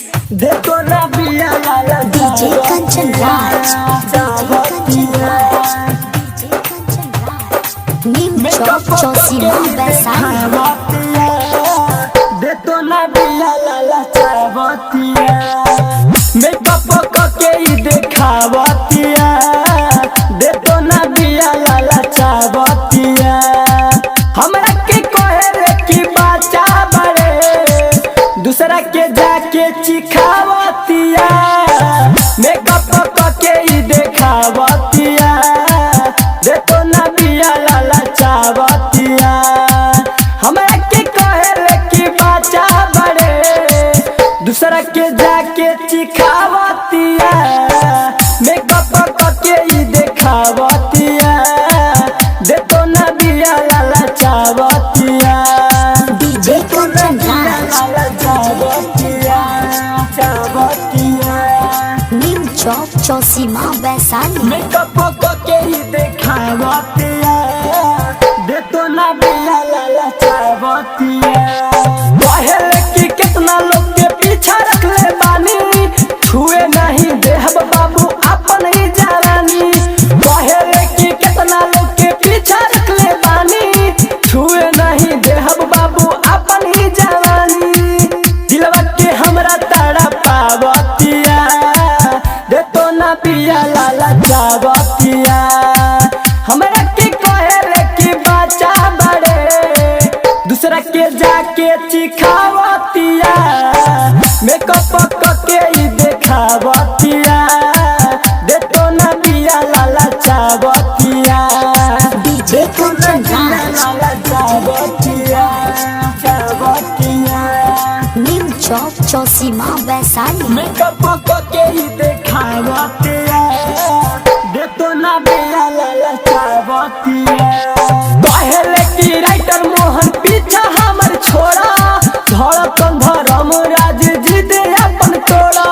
देखो ना बिया लाला डीजे कंचन राज नीम चौक चौसीमा वैशाली। देखो ना बिया लाला चावतिया मेकअप करके ही देखावतिया। देखो ना बिया लाला चावतिया हमरा के कहे रे की बाचा बड़े दूसरा के जाके चिखावतिया। मेकअप करके ही देखावतिया। देखो ना बिया लाला चावतिया हमरा के कहे रे की बाचा बड़े दूसरा के जाके चिखावतिया। मेकअप करके ही देखावतिया। देखो ना बिया लाला चावतिया। डीजे कंचन राज नीम चौक चौसीमा वैशाली। मेकअप करके ही देखावतिया। देखो ना बिया लाला चावतिया पहले की कितना लोग के पीछा रख ले बानी छुए नहीं देहब बाबू अपन ही जवानी। पहले की कितना लोग के पीछा रख ले बानी छुए नहीं देहब बाबू अपन ही जवानी। दिलवा के हमरा तारा पावतिया। देखो ना बिया लाला चावतिया हमरा के कहे रे की बाचा बड़े दूसरा के जाके चिखावतिया। मेकअप करके ही देखावतिया। देखो ना बिया लाला चावतिया। डीजे कंचन राज नीम चौक चौसीमा वैशाली। मेकअप करके ही देखावतिया। देखो ना बिया लाला चावतिया पहले की राइटर मोहन पीछा हमर छोड़ा धड़कन धर्म राज जिद अपन तोड़ा।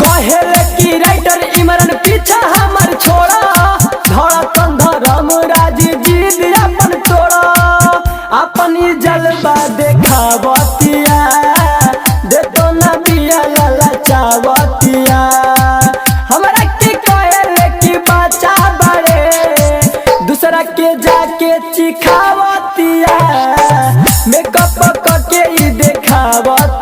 पहले की राइटर इमरान पीछा हमर छोड़ा धड़कन धर्म राज जिद अपन तोड़ा। अपनी जलवा देखावतिया। देखो ना बिया लाला चावतिया हमरा के कहे रे की बाचा बड़े दूसरा के जाके चिखावतिया। मेकअप करके ही देखावतिया।